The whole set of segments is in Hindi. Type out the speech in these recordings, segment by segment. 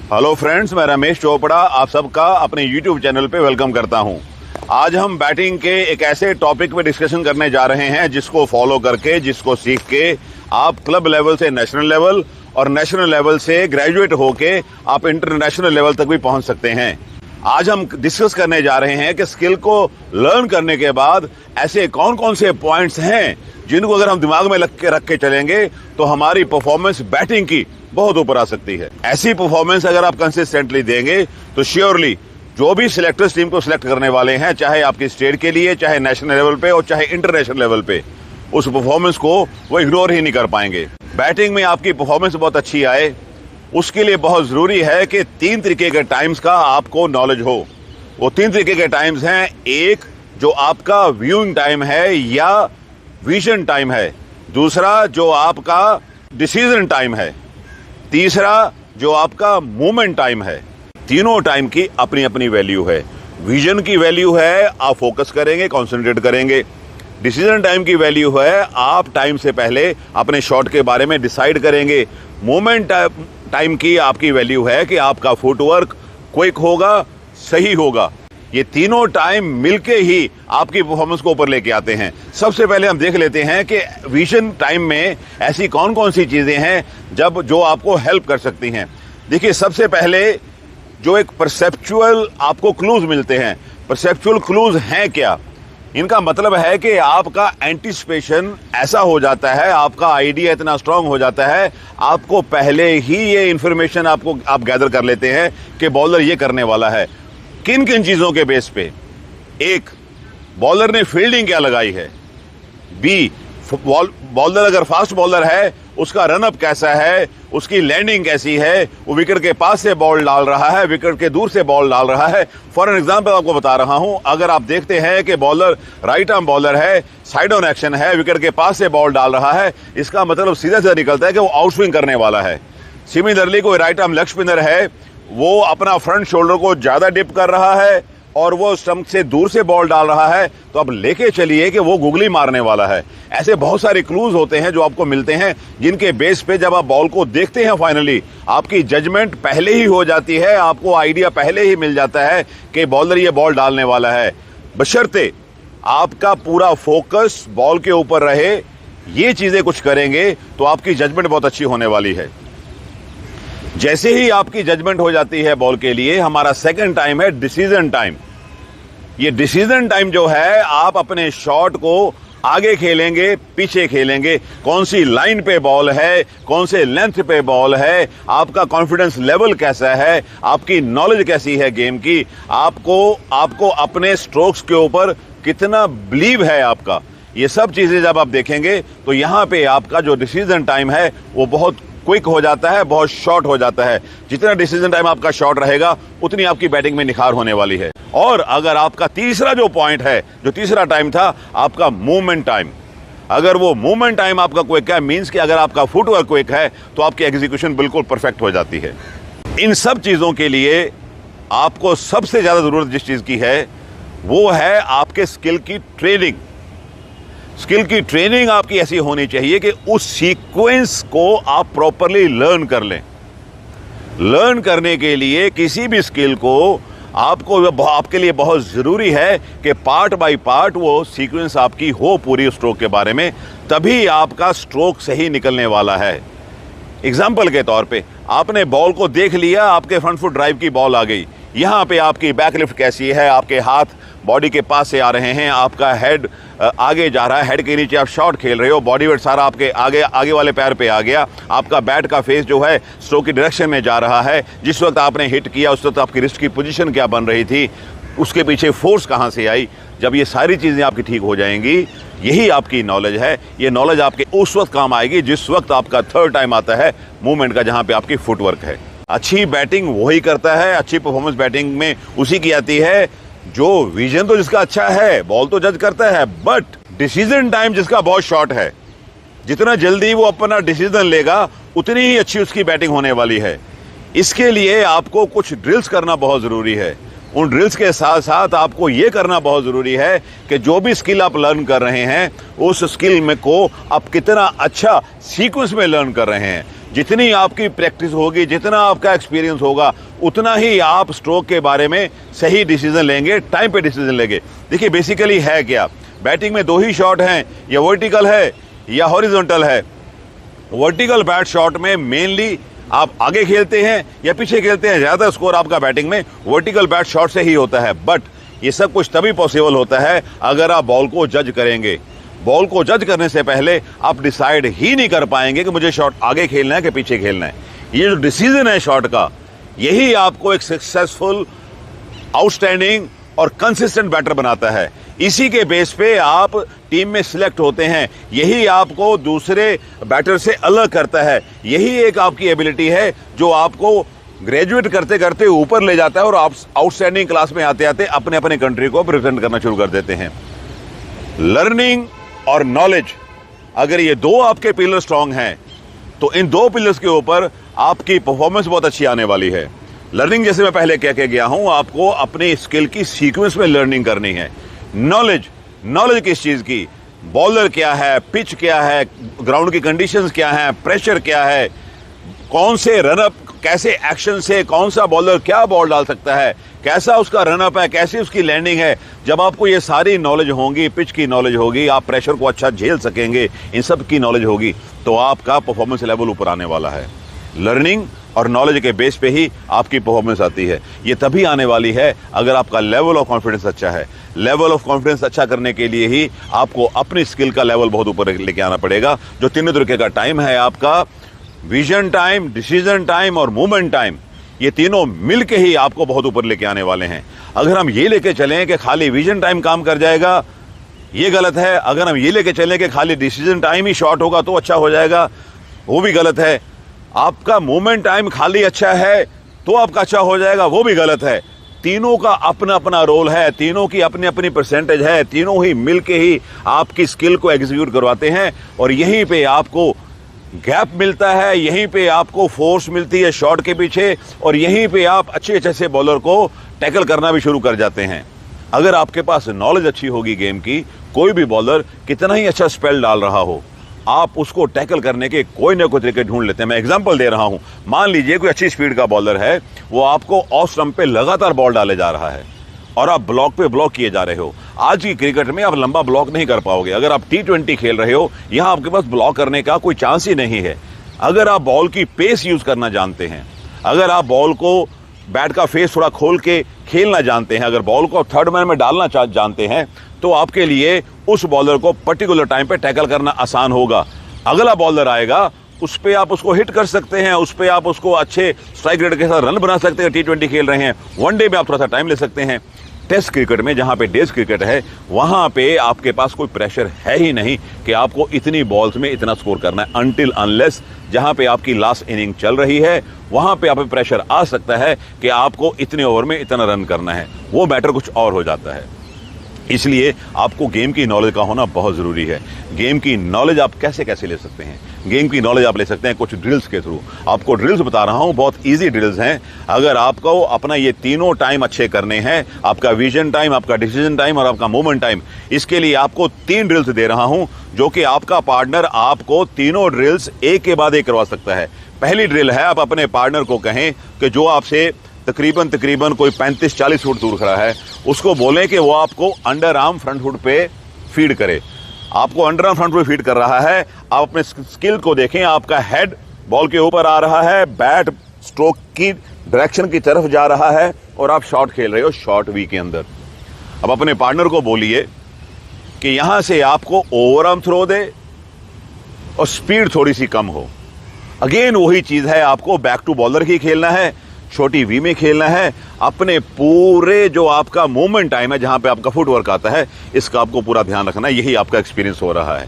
हेलो फ्रेंड्स, मैं रमेश चोपड़ा आप सबका अपने यूट्यूब चैनल पे वेलकम करता हूं। आज हम बैटिंग के एक ऐसे टॉपिक पे डिस्कशन करने जा रहे हैं जिसको फॉलो करके, जिसको सीख के आप क्लब लेवल से नेशनल लेवल और नेशनल लेवल से ग्रेजुएट होके आप इंटरनेशनल लेवल तक भी पहुंच सकते हैं। आज हम डिस्कस करने जा रहे हैं कि स्किल को लर्न करने के बाद ऐसे कौन कौन से पॉइंट्स हैं जिनको अगर हम दिमाग में रख के चलेंगे तो हमारी परफॉर्मेंस बैटिंग की बहुत ऊपर आ सकती है। ऐसी परफॉर्मेंस अगर आप कंसिस्टेंटली देंगे तो श्योरली जो भी सिलेक्टर्स टीम को सिलेक्ट करने वाले हैं, चाहे आपकी स्टेट के लिए, चाहे नेशनल लेवल पे और चाहे इंटरनेशनल लेवल पे, उस परफॉर्मेंस को वो इग्नोर ही नहीं कर पाएंगे। बैटिंग में आपकी परफॉर्मेंस बहुत अच्छी आए उसके लिए बहुत जरूरी है कि 3 तरीके के टाइम्स का आपको नॉलेज हो। वो 3 तरीके के टाइम्स हैं। एक जो आपका व्यूइंग टाइम है या विजन टाइम है, दूसरा जो आपका डिसीजन टाइम है, तीसरा जो आपका मूवमेंट टाइम है। तीनों टाइम की अपनी अपनी वैल्यू है। विजन की वैल्यू है आप फोकस करेंगे, कंसंट्रेट करेंगे। डिसीजन टाइम की वैल्यू है आप टाइम से पहले अपने शॉट के बारे में डिसाइड करेंगे। मूवमेंट टाइम की आपकी वैल्यू है कि आपका फुटवर्क क्विक होगा, सही होगा। ये तीनों टाइम मिलके ही आपकी परफॉर्मेंस को ऊपर लेके आते हैं। सबसे पहले हम देख लेते हैं कि विजन टाइम में ऐसी कौन कौन सी चीजें हैं जो आपको हेल्प कर सकती हैं। देखिए, सबसे पहले जो एक परसेप्चुअल आपको क्लूज मिलते हैं। परसेप्चुअल क्लूज हैं क्या? इनका मतलब है कि आपका एंटिसिपेशन ऐसा हो जाता है, आपका आइडिया इतना स्ट्रांग हो जाता है, आपको पहले ही ये इंफॉर्मेशन आप गैदर कर लेते हैं कि बॉलर ये करने वाला है। किन किन चीजों के बेस पे? एक, बॉलर ने फील्डिंग क्या लगाई है। बी, बॉलर अगर फास्ट बॉलर है उसका रनअप कैसा है, उसकी लैंडिंग कैसी है, वो विकेट के पास से बॉल डाल रहा है, विकेट के दूर से बॉल डाल रहा है। फॉर एन एग्जांपल आपको बता रहा हूं, अगर आप देखते हैं कि बॉलर राइट आर्म बॉलर है, साइड ऑन एक्शन है, विकेट के पास से बॉल डाल रहा है, इसका मतलब सीधा सीधा निकलता है कि वो आउटस्विंग करने वाला है। सिमिलरली कोई राइट आर्म लेग स्पिनर है, वो अपना फ्रंट शोल्डर को ज्यादा डिप कर रहा है और वो स्टंप से दूर से बॉल डाल रहा है, तो अब लेके चलिए कि वो गुगली मारने वाला है। ऐसे बहुत सारे क्लूज होते हैं जो आपको मिलते हैं, जिनके बेस पे जब आप बॉल को देखते हैं फाइनली आपकी जजमेंट पहले ही हो जाती है, आपको आइडिया पहले ही मिल जाता है कि बॉलर ये बॉल डालने वाला है। बशर्ते आपका पूरा फोकस बॉल के ऊपर रहे, ये चीजें कुछ करेंगे तो आपकी जजमेंट बहुत अच्छी होने वाली है। जैसे ही आपकी जजमेंट हो जाती है बॉल के लिए, हमारा सेकंड टाइम है डिसीजन टाइम। ये डिसीजन टाइम जो है, आप अपने शॉट को आगे खेलेंगे, पीछे खेलेंगे, कौन सी लाइन पे बॉल है, कौन से लेंथ पे बॉल है, आपका कॉन्फिडेंस लेवल कैसा है, आपकी नॉलेज कैसी है गेम की, आपको अपने स्ट्रोक्स के ऊपर कितना बिलीव है आपका। ये सब चीजें जब आप देखेंगे तो यहां पे आपका जो डिसीजन टाइम है वो बहुत क्विक हो जाता है, बहुत शॉर्ट हो जाता है। जितना डिसीजन टाइम आपका शॉर्ट रहेगा उतनी आपकी बैटिंग में निखार होने वाली है। और अगर आपका तीसरा जो पॉइंट है, जो तीसरा टाइम था आपका मूवमेंट टाइम, अगर वो मूवमेंट टाइम आपका क्विक है, मींस कि अगर आपका फुटवर्क क्विक है तो आपकी एग्जीक्यूशन बिल्कुल परफेक्ट हो जाती है। इन सब चीजों के लिए आपको सबसे ज्यादा जरूरत जिस चीज की है वो है आपके स्किल की ट्रेनिंग। स्किल की ट्रेनिंग आपकी ऐसी होनी चाहिए कि उस सीक्वेंस को आप प्रॉपरली लर्न कर लें। लर्न करने के लिए किसी भी स्किल को आपके लिए बहुत जरूरी है कि पार्ट बाय पार्ट वो सीक्वेंस आपकी हो पूरी स्ट्रोक के बारे में, तभी आपका स्ट्रोक सही निकलने वाला है। एग्जाम्पल के तौर पे आपने बॉल को देख लिया, आपके फ्रंट फुट ड्राइव की बॉल आ गई, यहां पे आपकी बैकलिफ्ट कैसी है, आपके हाथ बॉडी के पास से आ रहे हैं, आपका हेड आगे जा रहा है, हेड के नीचे आप शॉट खेल रहे हो, बॉडी वेट सारा आपके आगे वाले पैर पे आ गया, आपका बैट का फेस जो है स्ट्रोक की डायरेक्शन में जा रहा है, जिस वक्त आपने हिट किया उस वक्त आपकी रिस्ट की पोजीशन क्या बन रही थी, उसके पीछे फोर्स कहां से आई। जब ये सारी चीजें आपकी ठीक हो जाएंगी, यही आपकी नॉलेज है। ये नॉलेज आपके उस वक्त काम आएगी जिस वक्त आपका थर्ड टाइम आता है मूवमेंट का, जहां पे आपकी फुटवर्क है। अच्छी बैटिंग वही करता है, अच्छी परफॉर्मेंस बैटिंग में उसी की आती है जो विजन तो जिसका अच्छा है, बॉल तो जज करता है, बट डिसीजन टाइम जिसका बहुत शॉर्ट है। जितना जल्दी वो अपना डिसीजन लेगा उतनी ही अच्छी उसकी बैटिंग होने वाली है। इसके लिए आपको कुछ ड्रिल्स करना बहुत जरूरी है। उन ड्रिल्स के साथ साथ आपको ये करना बहुत जरूरी है कि जो भी स्किल आप लर्न कर रहे हैं उस स्किल में को आप कितना अच्छा सीक्वेंस में लर्न कर रहे हैं। जितनी आपकी प्रैक्टिस होगी, जितना आपका एक्सपीरियंस होगा, उतना ही आप स्ट्रोक के बारे में सही डिसीजन लेंगे, टाइम पे डिसीजन लेंगे। देखिए बेसिकली है क्या, बैटिंग में दो ही शॉट हैं, या वर्टिकल है या हॉरिजॉन्टल है। वर्टिकल बैट शॉट में मेनली आप आगे खेलते हैं या पीछे खेलते हैं, ज्यादा स्कोर आपका बैटिंग में वर्टिकल बैट शॉट से ही होता है। बट ये सब कुछ तभी पॉसिबल होता है अगर आप बॉल को जज करेंगे। बॉल को जज करने से पहले आप डिसाइड ही नहीं कर पाएंगे कि मुझे शॉट आगे खेलना है कि पीछे खेलना है। ये जो डिसीजन है शॉट का, यही आपको एक सक्सेसफुल, आउटस्टैंडिंग और कंसिस्टेंट बैटर बनाता है। इसी के बेस पे आप टीम में सिलेक्ट होते हैं, यही आपको दूसरे बैटर से अलग करता है। यही एक आपकी एबिलिटी है जो आपको ग्रेजुएट करते करते ऊपर ले जाता है और आप आउटस्टैंडिंग क्लास में आते आते अपने अपने कंट्री को रिप्रेजेंट करना शुरू कर देते हैं। लर्निंग और नॉलेज, अगर ये दो आपके पिलर स्ट्रांग हैं तो इन दो पिलर्स के ऊपर आपकी परफॉर्मेंस बहुत अच्छी आने वाली है। लर्निंग, जैसे मैं पहले कह के गया हूं, आपको अपनी स्किल की सीक्वेंस में लर्निंग करनी है। नॉलेज किस चीज की, बॉलर क्या है, पिच क्या है, ग्राउंड की कंडीशंस क्या है, प्रेशर क्या है, कौन से रनअप, कैसे एक्शन से कौन सा बॉलर क्या बॉल डाल सकता है, कैसा उसका रनअप है, कैसी उसकी लैंडिंग है। जब आपको ये सारी नॉलेज होगी, पिच की नॉलेज होगी, आप प्रेशर को अच्छा झेल सकेंगे, इन सब की नॉलेज होगी, तो आपका परफॉर्मेंस लेवल ऊपर आने वाला है। लर्निंग और नॉलेज के बेस पे ही आपकी परफॉर्मेंस आती है। ये तभी आने वाली है अगर आपका लेवल ऑफ कॉन्फिडेंस अच्छा है। लेवल ऑफ कॉन्फिडेंस अच्छा करने के लिए ही आपको अपनी स्किल का लेवल बहुत ऊपर लेके आना पड़ेगा। जो तीनों तरीके का टाइम है आपका, विजन टाइम, डिसीजन टाइम और मूवमेंट टाइम, ये तीनों मिलके ही आपको बहुत ऊपर लेके आने वाले हैं। अगर हम ये लेके चलें कि खाली विजन टाइम काम कर जाएगा, ये गलत है। अगर हम ये लेके चलें कि खाली डिसीजन टाइम ही शॉर्ट होगा तो अच्छा हो जाएगा, वो भी गलत है। आपका मूवमेंट टाइम खाली अच्छा है तो आपका अच्छा हो जाएगा, वो भी गलत है। तीनों का अपना अपना रोल है, तीनों की अपनी अपनी परसेंटेज है, तीनों ही मिलके ही आपकी स्किल को एग्जीक्यूट करवाते हैं। और यहीं पे आपको गैप मिलता है, यहीं पे आपको फोर्स मिलती है शॉट के पीछे, और यहीं पे आप अच्छे से बॉलर को टैकल करना भी शुरू कर जाते हैं। अगर आपके पास नॉलेज अच्छी होगी गेम की, कोई भी बॉलर कितना ही अच्छा स्पेल डाल रहा हो, आप उसको टैकल करने के कोई ना कोई तरीके ढूंढ लेते हैं। मैं एग्जांपल दे रहा हूं, मान लीजिए कोई अच्छी स्पीड का बॉलर है, वो आपको ऑफ स्टंप पे लगातार बॉल डाले जा रहा है और आप ब्लॉक पे ब्लॉक किए जा रहे हो। आज की क्रिकेट में आप लंबा ब्लॉक नहीं कर पाओगे। अगर आप T20 खेल रहे हो, यहां आपके पास ब्लॉक करने का कोई चांस ही नहीं है। अगर आप बॉल की पेस यूज करना जानते हैं, अगर आप बॉल को बैट का फेस थोड़ा खोल के खेलना जानते हैं, अगर बॉल को थर्ड मैन में डालना जानते हैं, तो आपके लिए उस बॉलर को पर्टिकुलर टाइम पे टैकल करना आसान होगा। अगला बॉलर आएगा, उस पे आप उसको हिट कर सकते हैं, उस पे आप उसको अच्छे स्ट्राइक रेट के साथ रन बना सकते हैं। T20 खेल रहे हैं, वनडे में आप थोड़ा सा टाइम ले सकते हैं। टेस्ट क्रिकेट में, जहां पे डेज क्रिकेट है, वहां पे आपके पास कोई प्रेशर है ही नहीं कि आपको इतनी बॉल्स में इतना स्कोर करना है। अनटिल अनलेस जहां पे आपकी लास्ट इनिंग चल रही है, वहां पे आप पे प्रेशर आ सकता है कि आपको इतने ओवर में इतना रन करना है। वो बैटर कुछ और हो जाता है। इसलिए आपको गेम की नॉलेज का होना बहुत ज़रूरी है। गेम की नॉलेज आप कैसे कैसे ले सकते हैं? गेम की नॉलेज आप ले सकते हैं कुछ ड्रिल्स के थ्रू। आपको ड्रिल्स बता रहा हूं, बहुत इजी ड्रिल्स हैं। अगर आपको अपना ये तीनों टाइम अच्छे करने हैं, आपका विजन टाइम, आपका डिसीजन टाइम और आपका मूवमेंट टाइम, इसके लिए आपको 3 ड्रिल्स दे रहा हूं, जो कि आपका पार्टनर आपको तीनों ड्रिल्स एक के बाद एक करवा सकता है। पहली ड्रिल है, आप अपने पार्टनर को कहें कि जो आपसे तकरीबन कोई 35-40 फुट दूर खड़ा है, उसको बोलें कि वो आपको अंडर आर्म फ्रंट फुट पे फीड करे। आपको अंडर आर्म फ्रंट फुट पे फीड कर रहा है, आप अपने स्किल को देखें। आपका हेड बॉल के ऊपर आ रहा है, बैट स्ट्रोक की डायरेक्शन की तरफ जा रहा है और आप शॉट खेल रहे हो शॉर्ट वी के अंदर। अब अपने पार्टनर को बोलिए कि यहां से आपको ओवर आर्म थ्रो दे और स्पीड थोड़ी सी कम हो। अगेन वही चीज है, आपको बैक टू बॉलर ही खेलना है, छोटी वी में खेलना है। अपने पूरे जो आपका मूवमेंट टाइम है, जहां पे आपका फुटवर्क आता है, इसका आपको पूरा ध्यान रखना है। यही आपका एक्सपीरियंस हो रहा है।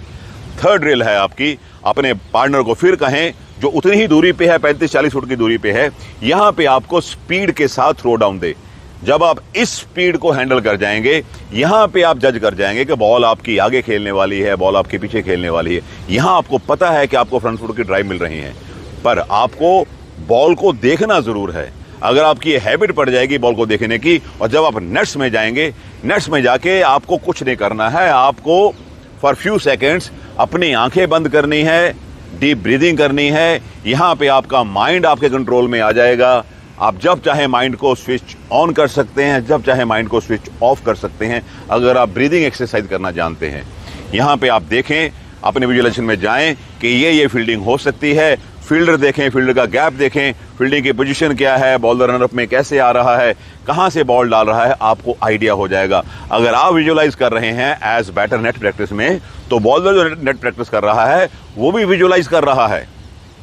थर्ड ड्रिल है आपकी, अपने पार्टनर को फिर कहें जो उतनी ही दूरी पे है, 35-40 फुट की दूरी पे है, यहां पे आपको स्पीड के साथ थ्रो डाउन दे। जब आप इस स्पीड को हैंडल कर जाएंगे, यहां पे आप जज कर जाएंगे कि बॉल आपकी आगे खेलने वाली है, बॉल आपके पीछे खेलने वाली है। यहां आपको पता है कि आपको फ्रंट फुट की ड्राइव मिल रही है, पर आपको बॉल को देखना जरूर है। अगर आपकी ये हैबिट पड़ जाएगी बॉल को देखने की, और जब आप नेट्स में जाएंगे, नेट्स में जाके आपको कुछ नहीं करना है, आपको फॉर फ्यू सेकेंड्स अपनी आंखें बंद करनी है, डीप ब्रीदिंग करनी है। यहाँ पे आपका माइंड आपके कंट्रोल में आ जाएगा। आप जब चाहे माइंड को स्विच ऑन कर सकते हैं, जब चाहे माइंड को स्विच ऑफ कर सकते हैं, अगर आप ब्रीदिंग एक्सरसाइज करना जानते हैं। यहाँ पे आप देखें, अपने विजुअलाइजेशन में जाएं कि ये फील्डिंग हो सकती है। फील्डर देखें, फील्डर का गैप देखें, फील्डिंग की पोजीशन क्या है, बॉल द रनअप में कैसे आ रहा है, कहाँ से बॉल डाल रहा है, आपको आइडिया हो जाएगा। अगर आप विजुअलाइज कर रहे हैं एज बैटर नेट प्रैक्टिस में, तो बॉलर जो नेट प्रैक्टिस कर रहा है वो भी विजुअलाइज कर रहा है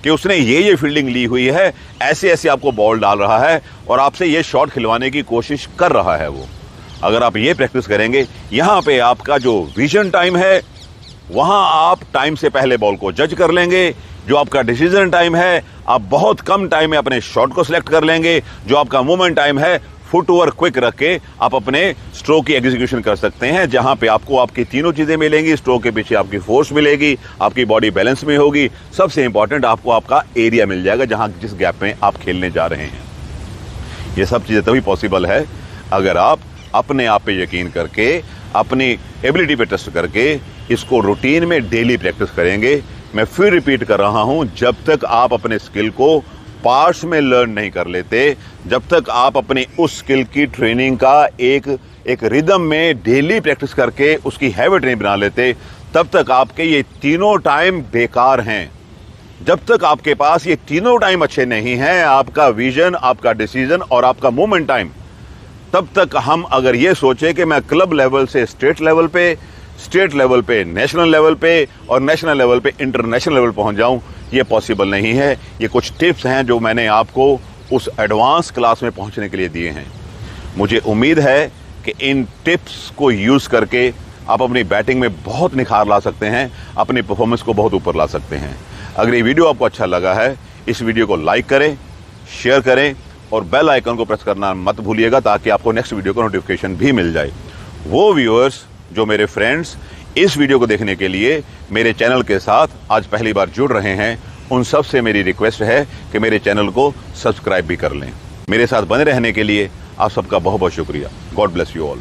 कि उसने ये फील्डिंग ली हुई है, ऐसे ऐसे आपको बॉल डाल रहा है और आपसे ये शॉट खिलवाने की कोशिश कर रहा है वो। अगर आप ये प्रैक्टिस करेंगे, यहाँ पे आपका जो विजन टाइम है, वहाँ आप टाइम से पहले बॉल को जज कर लेंगे। जो आपका डिसीजन टाइम है, आप बहुत कम टाइम में अपने शॉट को सिलेक्ट कर लेंगे। जो आपका मूवमेंट टाइम है, फुटवर्क क्विक रख के आप अपने स्ट्रोक की एग्जीक्यूशन कर सकते हैं, जहां पे आपको आपकी तीनों चीजें मिलेंगी। स्ट्रोक के पीछे आपकी फोर्स मिलेगी, आपकी बॉडी बैलेंस में होगी, सबसे इंपॉर्टेंट आपको आपका एरिया मिल जाएगा जहां जिस गैप में आप खेलने जा रहे हैं। ये सब चीजें तभी पॉसिबल है अगर आप अपने आप पे यकीन करके, अपनी एबिलिटी पे ट्रस्ट करके इसको रूटीन में डेली प्रैक्टिस करेंगे। मैं फिर रिपीट कर रहा हूं, जब तक आप अपने स्किल को पार्ट्स में लर्न नहीं कर लेते, जब तक आप अपनी उस स्किल की ट्रेनिंग का एक रिदम में डेली प्रैक्टिस करके उसकी हैबिट नहीं बना लेते, तब तक आपके ये तीनों टाइम बेकार हैं। जब तक आपके पास ये तीनों टाइम अच्छे नहीं हैं, आपका विजन, आपका डिसीजन और आपका मूवमेंट टाइम, तब तक हम अगर ये सोचे कि मैं क्लब लेवल से स्टेट लेवल पे नेशनल लेवल पे और नेशनल लेवल पे इंटरनेशनल लेवल पहुंच जाऊं, ये पॉसिबल नहीं है। ये कुछ टिप्स हैं जो मैंने आपको उस एडवांस क्लास में पहुंचने के लिए दिए हैं। मुझे उम्मीद है कि इन टिप्स को यूज करके आप अपनी बैटिंग में बहुत निखार ला सकते हैं, अपनी परफॉर्मेंस को बहुत ऊपर ला सकते हैं। अगर ये वीडियो आपको अच्छा लगा है, इस वीडियो को लाइक करें, शेयर करें और बेल आइकन को प्रेस करना मत भूलिएगा, ताकि आपको नेक्स्ट वीडियो का नोटिफिकेशन भी मिल जाए। वो व्यूअर्स जो मेरे फ्रेंड्स इस वीडियो को देखने के लिए मेरे चैनल के साथ आज पहली बार जुड़ रहे हैं, उन सब से मेरी रिक्वेस्ट है कि मेरे चैनल को सब्सक्राइब भी कर लें। मेरे साथ बने रहने के लिए आप सबका बहुत बहुत शुक्रिया। God bless you all.